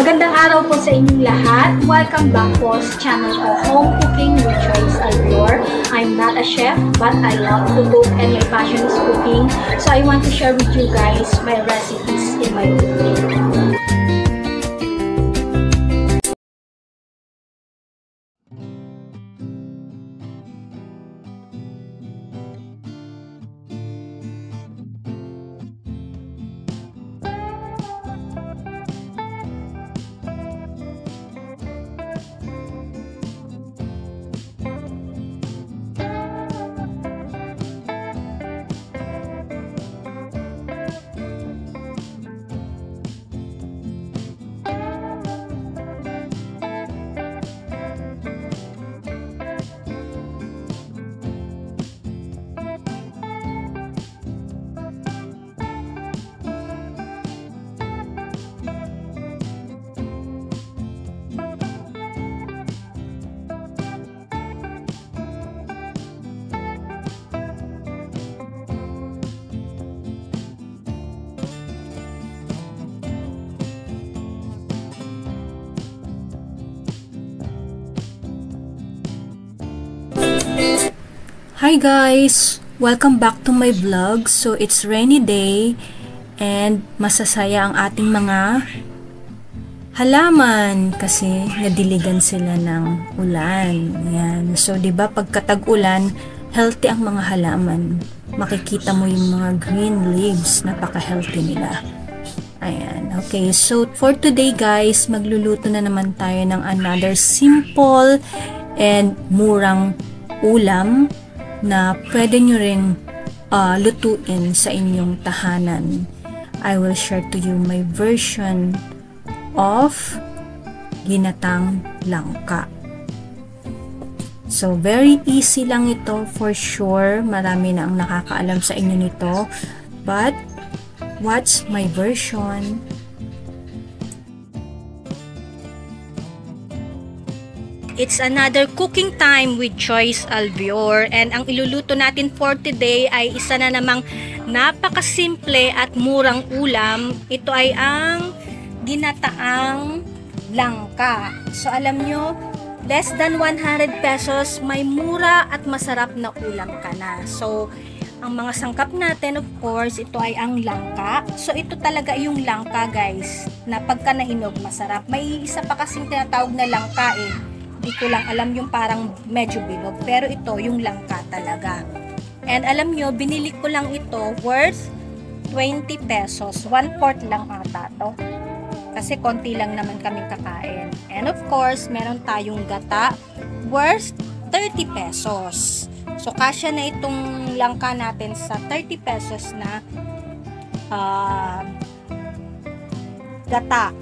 Magandang araw po sa inyong lahat. Welcome back po sa channel ko, Home Cooking with Joyce Albior. I'm not a chef, but I love to cook and my passion is cooking. So I want to share with you guys my recipes in my cooking. Hi guys! Welcome back to my vlog. So it's rainy day and masasaya ang ating mga halaman kasi nadiligan sila ng ulan. Ayan. So 'di ba pagka tag-ulan, healthy ang mga halaman. Makikita mo yung mga green leaves, napaka-healthy nila. Ayan. Okay, so for today guys, magluluto na naman tayo ng another simple and murang ulam na pwede nyo rin lutuin sa inyong tahanan. I will share to you my version of ginatang langka. So, very easy lang ito for sure. Marami na ang nakakaalam sa inyo nito. But, what's my version? It's another cooking time with Joyce Albior, and ang iluluto natin for today ay isa na namang napakasimple at murang ulam. Ito ay ang ginataang langka. So alam nyo, less than 100 pesos, may mura at masarap na ulam ka na. So ang mga sangkap natin, of course, ito ay ang langka. So ito talaga yung langka guys, na pagka nahinog masarap. May isa pa kasing tinatawag na langka eh. Hindi ko lang alam yung parang medyo bilog. Pero ito, yung langka talaga. And alam nyo, binili ko lang ito worth 20 pesos. 1/4 lang ata to. Kasi konti lang naman kaming kakain. And of course, meron tayong gata worth 30 pesos. So, kasya na itong langka natin sa 30 pesos na gata.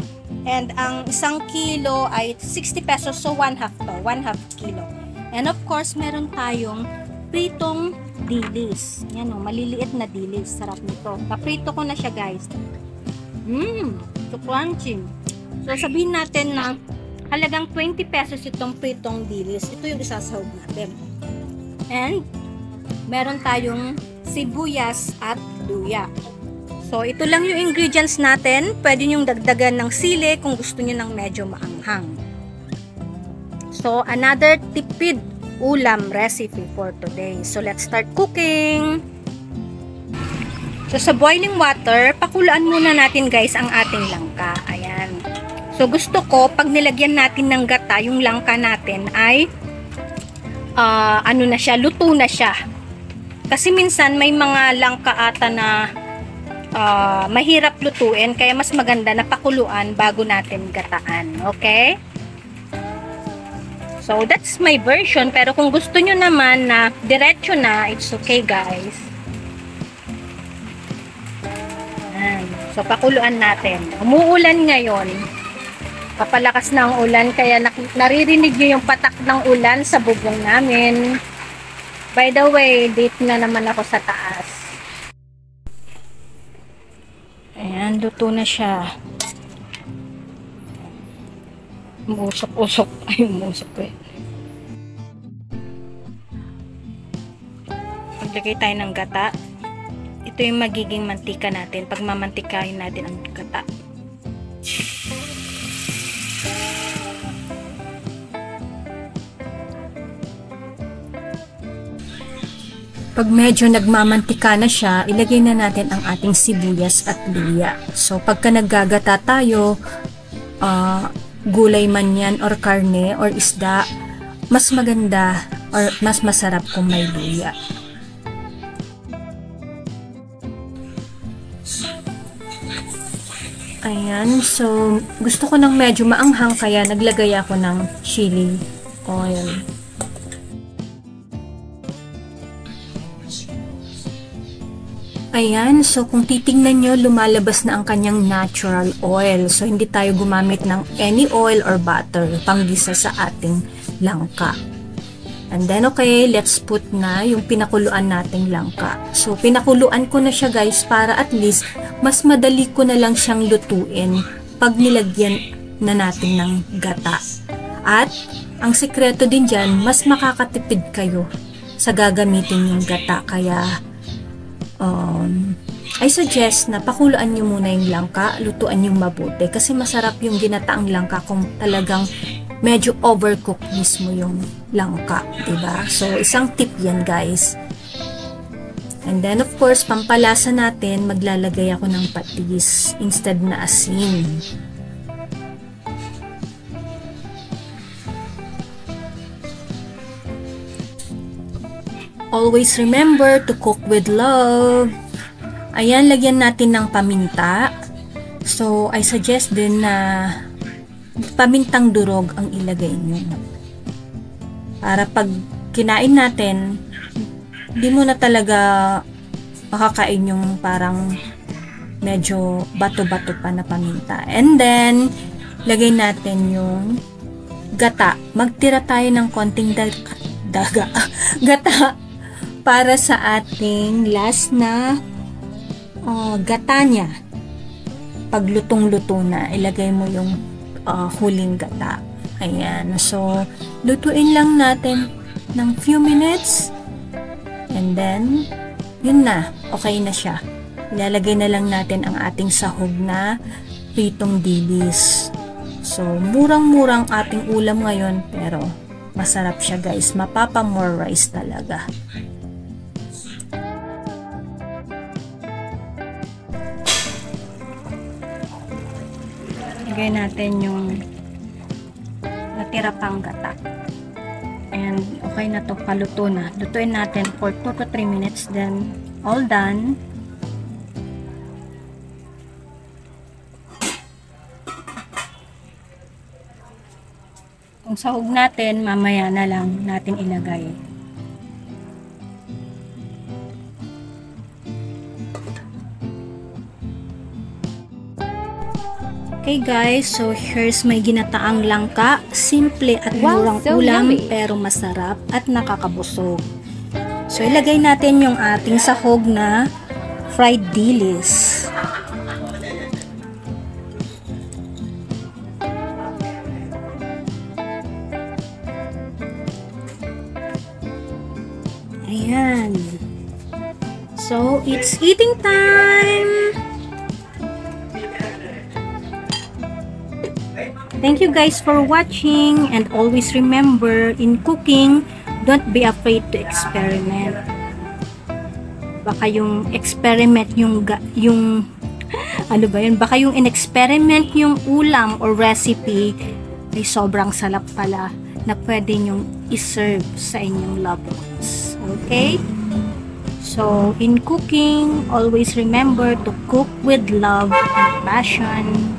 And ang 1 kilo ay 60 pesos. So, 1/2 to. 1/2 kilo. And of course, meron tayong pritong dilis. Yan o, maliliit na dilis. Sarap nito. Naprito ko na siya guys. So crunchy. So, sabihin natin na halagang 20 pesos itong pritong dilis. Ito yung isasahog natin. And, meron tayong sibuyas at luya. So, ito lang yung ingredients natin. Pwede nyong dagdagan ng sili kung gusto nyo ng medyo maanghang. So, another tipid ulam recipe for today. So, let's start cooking. So, sa boiling water, pakuluan muna natin guys ang ating langka. Ayan. So, gusto ko, pag nilagyan natin ng gata, yung langka natin ay ano na siya, luto na siya. Kasi minsan may mga langka ata na mahirap lutuin, kaya mas maganda na pakuluan bago natin gataan. Okay? So, that's my version. Pero kung gusto nyo naman na diretso na, it's okay guys. Ayan. So, pakuluan natin. Umuulan ngayon. Papalakas na ang ulan, kaya naririnig nyo yung patak ng ulan sa bubong namin. By the way, date na naman ako sa taas. Ayan, luto na siya. Umusok-usok. Ay, umusok ko eh. Maglagay tayo ng gata. Ito yung magiging mantika natin. Pag mamantikahin natin ang gata. Pag medyo nagmamantika na siya, ilagay na natin ang ating sibuyas at luya. So, pagka naggagata tayo, gulay man yan or karne or isda, mas maganda or mas masarap kung may luya. Ayan, so gusto ko ng medyo maanghang kaya naglagay ako ng chili oil. Ayan, so kung titingnan nyo, lumalabas na ang kanyang natural oil. So, hindi tayo gumamit ng any oil or butter panggisa sa ating langka. And then, okay, let's put na yung pinakuluan nating langka. So, pinakuluan ko na siya guys para at least mas madali ko na lang siyang lutuin pag nilagyan na natin ng gata. At, ang sekreto din dyan, mas makakatipid kayo sa gagamitin yung gata. Kaya, I suggest na pakuluan nyo muna yung langka, lutuan yung mabuti. Kasi masarap yung ginataang langka kung talagang medyo overcooked mismo yung langka, diba? So, isang tip yan guys. And then, of course, pampalasa natin, maglalagay ako ng patis instead na asin. Always remember to cook with love. Ayan, lagyan natin ng paminta. So, I suggest din na pamintang durog ang ilagay nyo. Para pag kinain natin, di mo na talaga makakain yung parang medyo bato-bato pa na paminta. And then, lagay natin yung gata. Magtira tayo ng konting gata para sa ating last na gata niya. Pag lutong-luto na, ilagay mo yung huling gata. Ayan. So, lutuin lang natin ng few minutes. And then, yun na. Okay na siya. Ilalagay na lang natin ang ating sahog na pritong dilis. So, murang-murang ating ulam ngayon, pero masarap siya guys. Mapapa-more rice talaga. Lagay natin yung natira pang gata. And okay na to, paluto na. Lutuin natin for 2 to 3 minutes. Then, all done. Kung sahog natin, mamaya na lang natin ilagay. Okay guys, so here's my ginataang langka. Simple at murang ulam pero masarap at nakakabusog. So ilagay natin yung ating sahog na fried dilis. Ayan. So it's eating time! Thank you guys for watching, and always remember, in cooking, don't be afraid to experiment. Baka yung experiment yung ano ba yun? Baka yung in-experiment yung ulam or recipe ay sobrang sarap pala na pwede nyong iserve sa inyong loved ones. Okay? So, in cooking, always remember to cook with love and passion.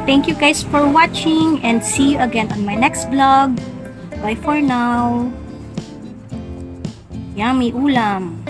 Thank you guys for watching, and see you again on my next vlog. Bye for now. Yummy ulam!